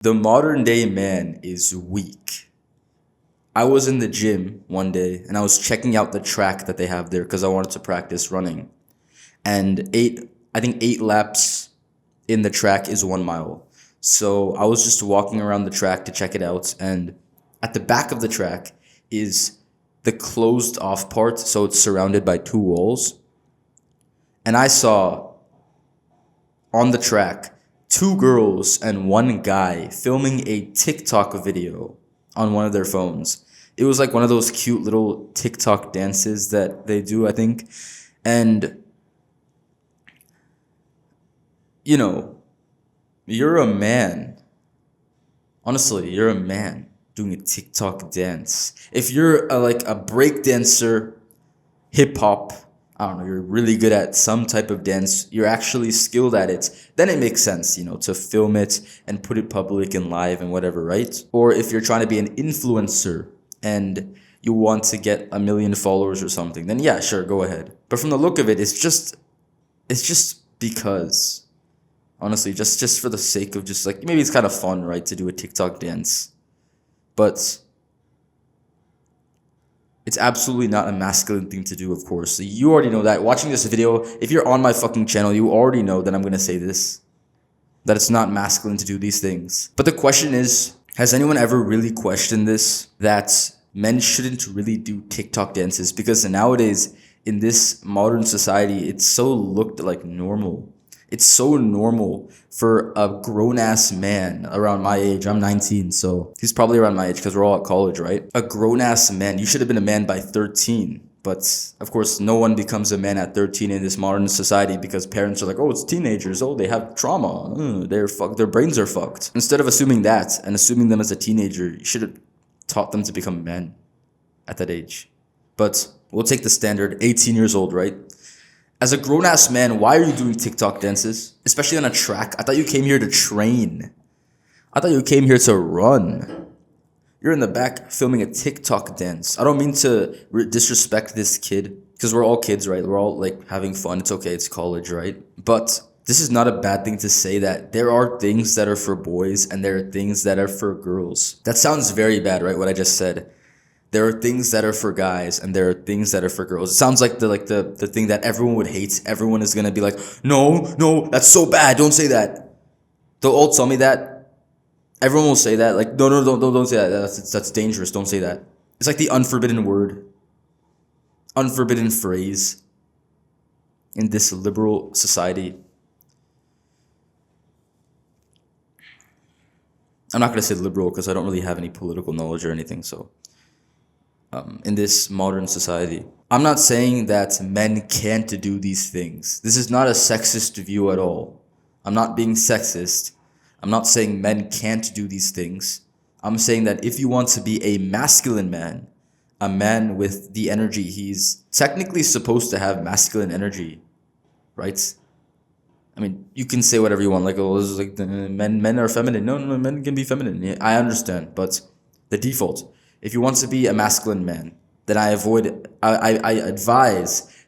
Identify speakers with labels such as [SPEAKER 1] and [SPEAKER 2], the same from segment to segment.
[SPEAKER 1] The modern day man is weak. I was in the gym one day and I was checking out the track that they have there because I wanted to practice running. And I think 8 laps in the track is 1 mile. So I was just walking around the track to check it out. And at the back of the track is the closed off part. So it's surrounded by 2 walls. And I saw on the track 2 girls and 1 guy filming a TikTok video on one of their phones. It was like one of those cute little TikTok dances that they do, I think. And, you know, you're a man. Honestly, you're a man doing a TikTok dance. If you're like a break dancer, hip hop, I don't know, you're really good at some type of dance, you're actually skilled at it, then it makes sense, to film it and put it public and live and whatever, right? Or if you're trying to be an influencer and you want to get 1 million followers or something, then yeah, sure, go ahead. But from the look of it, it's just because, honestly, just for the sake of just like, maybe it's kind of fun, right, to do a TikTok dance. But it's absolutely not a masculine thing to do, of course. So you already know that. Watching this video, if you're on my fucking channel, you already know that I'm going to say this. That it's not masculine to do these things. But the question is, has anyone ever really questioned this? That men shouldn't really do TikTok dances? Because nowadays, in this modern society, it's so looked like normal. It's so normal for a grown-ass man around my age. I'm 19, so he's probably around my age because we're all at college, right? A grown-ass man. You should have been a man by 13. But, of course, no one becomes a man at 13 in this modern society because parents are like, oh, it's teenagers. Oh, they have trauma. They're fucked. Their brains are fucked. Instead of assuming that and assuming them as a teenager, you should have taught them to become men at that age. But we'll take the standard 18 years old, right? As a grown-ass man, why are you doing TikTok dances? Especially on a track. I thought you came here to train. I thought you came here to run. You're in the back filming a TikTok dance. I don't mean to disrespect this kid, because we're all kids, right? We're all like having fun. It's okay. It's college, right? But this is not a bad thing to say that there are things that are for boys and there are things that are for girls. That sounds very bad, right? What I just said. There are things that are for guys and there are things that are for girls. It sounds like the thing that everyone would hate. Everyone is gonna be like, no, that's so bad. Don't say that. They'll all tell me that. Everyone will say that. Like, no, don't say that. That's dangerous. Don't say that. It's like the unforbidden word, unforbidden phrase in this liberal society. I'm not gonna say liberal because I don't really have any political knowledge or anything, so. In this modern society. I'm not saying that men can't do these things. This is not a sexist view at all. I'm not being sexist. I'm not saying men can't do these things. I'm saying that if you want to be a masculine man, a man with the energy, he's technically supposed to have masculine energy, right? I mean, you can say whatever you want, like, oh, this is like men are feminine. No, men can be feminine. Yeah, I understand, but the default. If you want to be a masculine man, then I advise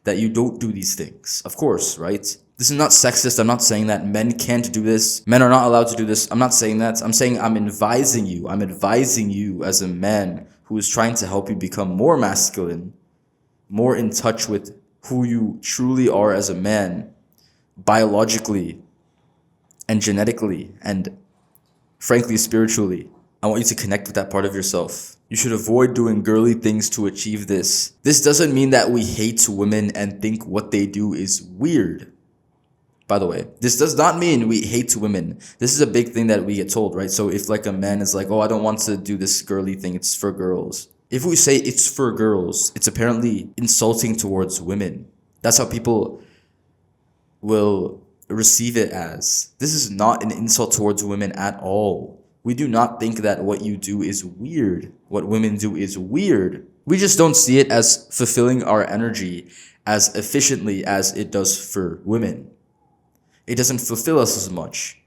[SPEAKER 1] that you don't do these things. Of course, right? This is not sexist. I'm not saying that men can't do this. Men are not allowed to do this. I'm not saying that. I'm saying I'm advising you. I'm advising you as a man who is trying to help you become more masculine, more in touch with who you truly are as a man, biologically and genetically and frankly spiritually. I want you to connect with that part of yourself. You should avoid doing girly things to achieve this. This doesn't mean that we hate women and think what they do is weird. By the way, this does not mean we hate women. This is a big thing that we get told, right? So if like a man is like, oh, I don't want to do this girly thing, it's for girls. If we say it's for girls, it's apparently insulting towards women. That's how people will receive it as. This is not an insult towards women at all. We do not think that what you do is weird. What women do is weird. We just don't see it as fulfilling our energy as efficiently as it does for women. It doesn't fulfill us as much.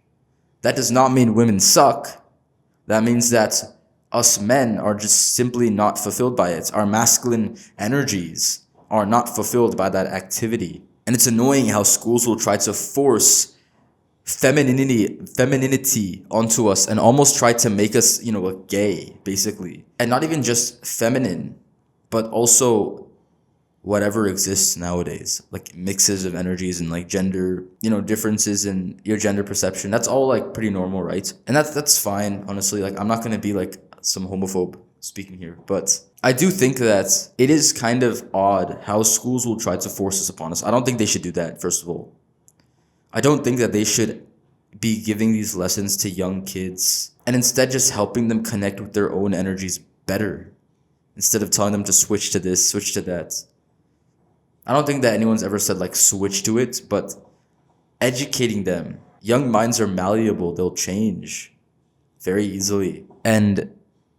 [SPEAKER 1] That does not mean women suck. That means that us men are just simply not fulfilled by it. Our masculine energies are not fulfilled by that activity. And it's annoying how schools will try to force femininity onto us and almost try to make us, a gay, basically. And not even just feminine, but also whatever exists nowadays, like mixes of energies and like gender, differences in your gender perception. That's all like pretty normal, right? And that's fine, honestly. Like, I'm not gonna be like some homophobe speaking here, but I do think that it is kind of odd how schools will try to force this upon us. I don't think they should do that, first of all. I don't think that they should be giving these lessons to young kids and instead just helping them connect with their own energies better instead of telling them to switch to this, switch to that. I don't think that anyone's ever said like switch to it, but educating them. Young minds are malleable. They'll change very easily. And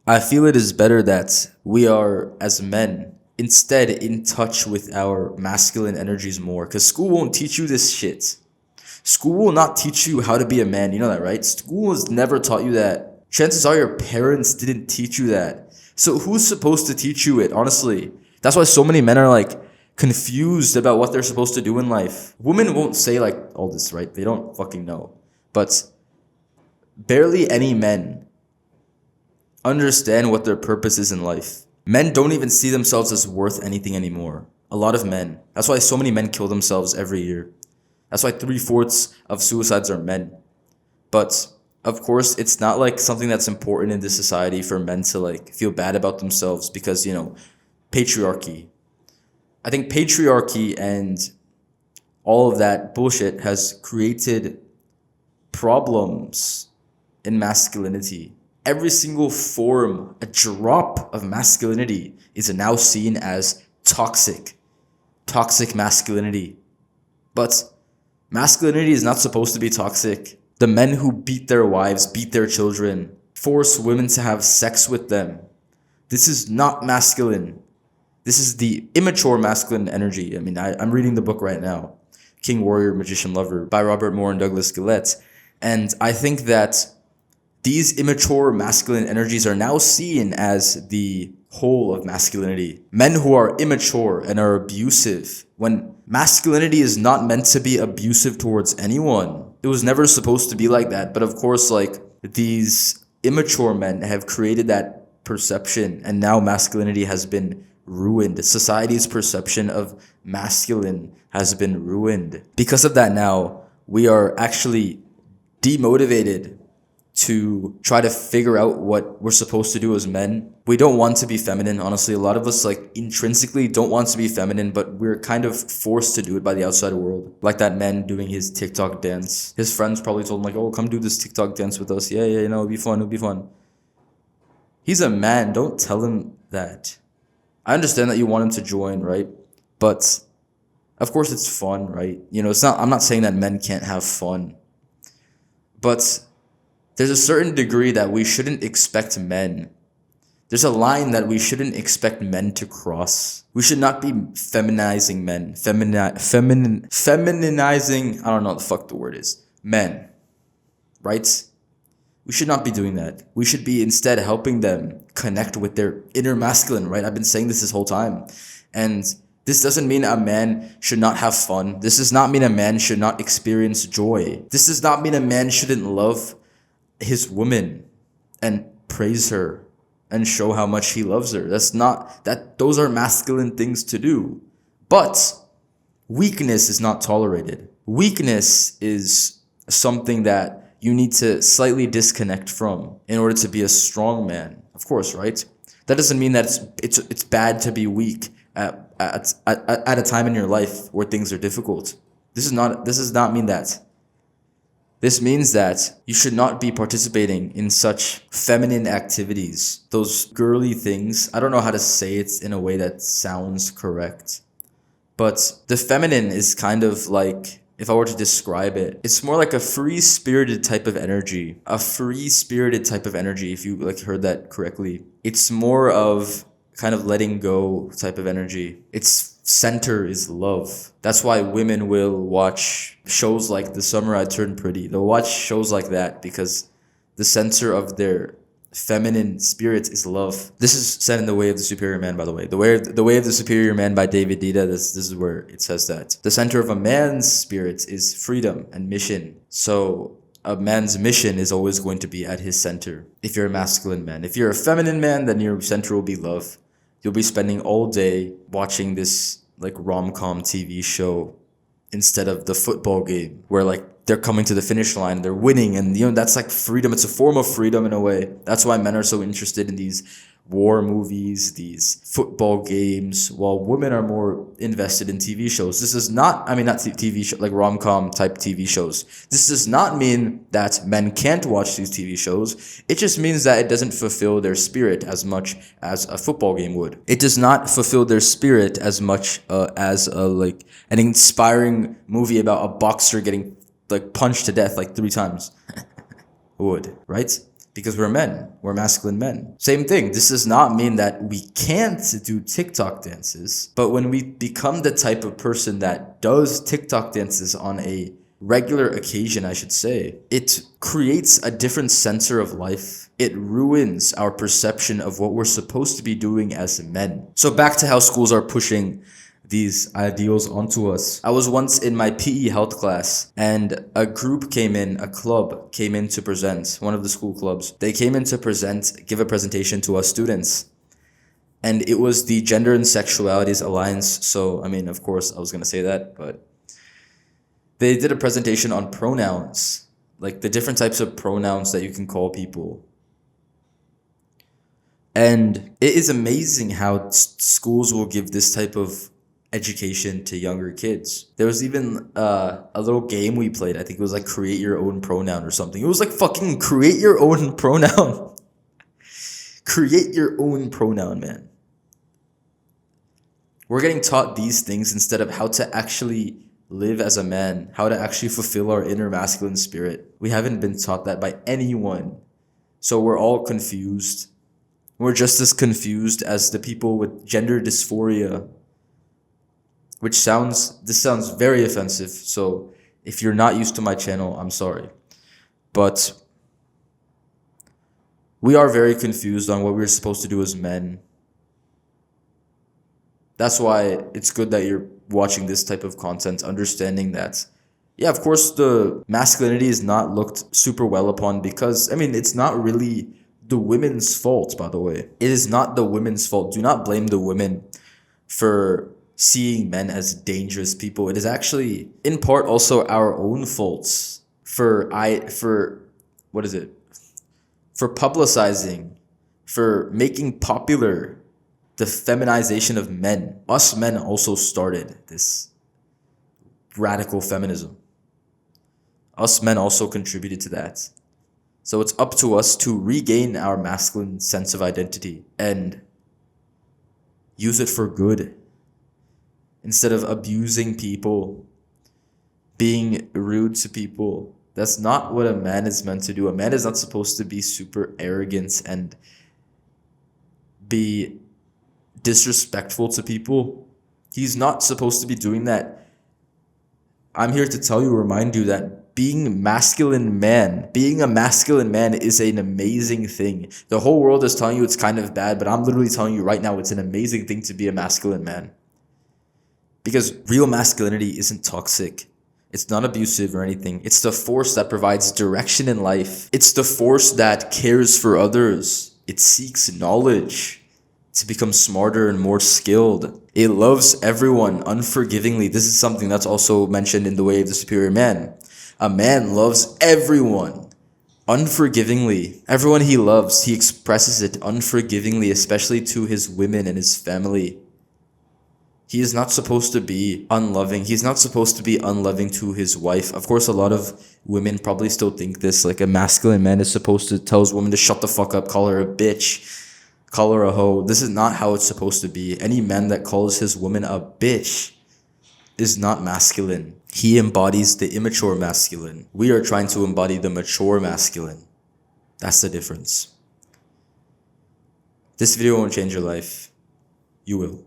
[SPEAKER 1] I feel it is better that we are, as men, instead in touch with our masculine energies more, because school won't teach you this shit. School will not teach you how to be a man. You know that, right? School has never taught you that. Chances are your parents didn't teach you that. So who's supposed to teach you it, honestly? That's why so many men are like confused about what they're supposed to do in life. Women won't say like all this, right? They don't fucking know. But barely any men understand what their purpose is in life. Men don't even see themselves as worth anything anymore. A lot of men. That's why so many men kill themselves every year. That's why 3/4 of suicides are men. But of course, it's not like something that's important in this society for men to like feel bad about themselves because, patriarchy. I think patriarchy and all of that bullshit has created problems in masculinity. Every single form, a drop of masculinity is now seen as toxic masculinity. But masculinity is not supposed to be toxic. The men who beat their wives, beat their children, force women to have sex with them. This is not masculine. This is the immature masculine energy. I mean, I'm reading the book right now, King, Warrior, Magician, Lover by Robert Moore and Douglas Gillette. And I think that these immature masculine energies are now seen as the whole of masculinity. Men who are immature and are abusive, when masculinity is not meant to be abusive towards anyone. It was never supposed to be like that. But of course, like, these immature men have created that perception, and now masculinity has been ruined. Society's perception of masculine has been ruined. Because of that, now we are actually demotivated to try to figure out what we're supposed to do as men. We don't want to be feminine, honestly. A lot of us like intrinsically don't want to be feminine, but we're kind of forced to do it by the outside world. Like that man doing his TikTok dance. His friends probably told him like, oh, come do this TikTok dance with us. Yeah, it'll be fun. He's a man. Don't tell him that. I understand that you want him to join, right? But of course it's fun, right? I'm not saying that men can't have fun. But there's a certain degree that we shouldn't expect men. There's a line that we shouldn't expect men to cross. We should not be feminizing men. Feminizing, I don't know what the fuck the word is. Men. Right? We should not be doing that. We should be instead helping them connect with their inner masculine, right? I've been saying this whole time. And this doesn't mean a man should not have fun. This does not mean a man should not experience joy. This does not mean a man shouldn't love his woman and praise her and show how much he loves her. Those are masculine things to do. But weakness is not tolerated. Weakness is something that you need to slightly disconnect from in order to be a strong man. Of course, right? That doesn't mean that it's bad to be weak at a time in your life where things are difficult. This does not mean that. This means that you should not be participating in such feminine activities, those girly things. I don't know how to say it in a way that sounds correct. But the feminine is kind of like, if I were to describe it, it's more like a free-spirited type of energy. A free-spirited type of energy, if you heard that correctly. It's more of kind of letting go type of energy. Its center is love. That's why women will watch shows like The Summer I Turned Pretty. They'll watch shows like that because the center of their feminine spirit is love. This is said in The Way of the Superior Man, by the way. The Way of the Superior Man by David Dida, this is where it says that. The center of a man's spirit is freedom and mission. So a man's mission is always going to be at his center if you're a masculine man. If you're a feminine man, then your center will be love. You'll be spending all day watching this like rom-com TV show instead of the football game where like they're coming to the finish line, they're winning, and that's like freedom. It's a form of freedom in a way. That's why men are so interested in these war movies, these football games, while women are more invested in TV shows. This is not, not TV show, like rom-com type TV shows. This does not mean that men can't watch these TV shows. It just means that it doesn't fulfill their spirit as much as a football game would. It does not fulfill their spirit as much as like an inspiring movie about a boxer getting like punched to death like 3 times would, right? Because we're men. We're masculine men. Same thing. This does not mean that we can't do TikTok dances, but when we become the type of person that does TikTok dances on a regular occasion, I should say, it creates a different censor of life. It ruins our perception of what we're supposed to be doing as men. So back to how schools are pushing these ideals onto us. I was once in my PE health class and a club came in to present, one of the school clubs. They came in to give a presentation to us students. And it was the Gender and Sexualities Alliance. So, of course, I was going to say that, but they did a presentation on pronouns, like the different types of pronouns that you can call people. And it is amazing how schools will give this type of education to younger kids. There was even a little game we played. I think it was like create your own pronoun or something. It was like fucking create your own pronoun. Create your own pronoun, man. We're getting taught these things instead of how to actually live as a man, how to actually fulfill our inner masculine spirit. We haven't been taught that by anyone. So we're all confused. We're just as confused as the people with gender dysphoria. This sounds very offensive, so if you're not used to my channel, I'm sorry. But we are very confused on what we're supposed to do as men. That's why it's good that you're watching this type of content, understanding that, yeah, of course, the masculinity is not looked super well upon because, it's not really the women's fault, by the way. It is not the women's fault. Do not blame the women for seeing men as dangerous people. It is actually in part also our own faults for publicizing, for making popular the feminization of men. Us men also started this radical feminism. Us men also contributed to that. So it's up to us to regain our masculine sense of identity and use it for good. Instead of abusing people, being rude to people. That's not what a man is meant to do. A man is not supposed to be super arrogant and be disrespectful to people. He's not supposed to be doing that. I'm here to remind you that being a masculine man is an amazing thing. The whole world is telling you it's kind of bad, but I'm literally telling you right now it's an amazing thing to be a masculine man. Because real masculinity isn't toxic. It's not abusive or anything. It's the force that provides direction in life. It's the force that cares for others. It seeks knowledge to become smarter and more skilled. It loves everyone unforgivingly. This is something that's also mentioned in The Way of the Superior Man. A man loves everyone unforgivingly. Everyone he loves, he expresses it unforgivingly, especially to his women and his family. He is not supposed to be unloving. He's not supposed to be unloving to his wife. Of course, a lot of women probably still think this. Like a masculine man is supposed to tell his woman to shut the fuck up, call her a bitch, call her a hoe. This is not how it's supposed to be. Any man that calls his woman a bitch is not masculine. He embodies the immature masculine. We are trying to embody the mature masculine. That's the difference. This video won't change your life. You will.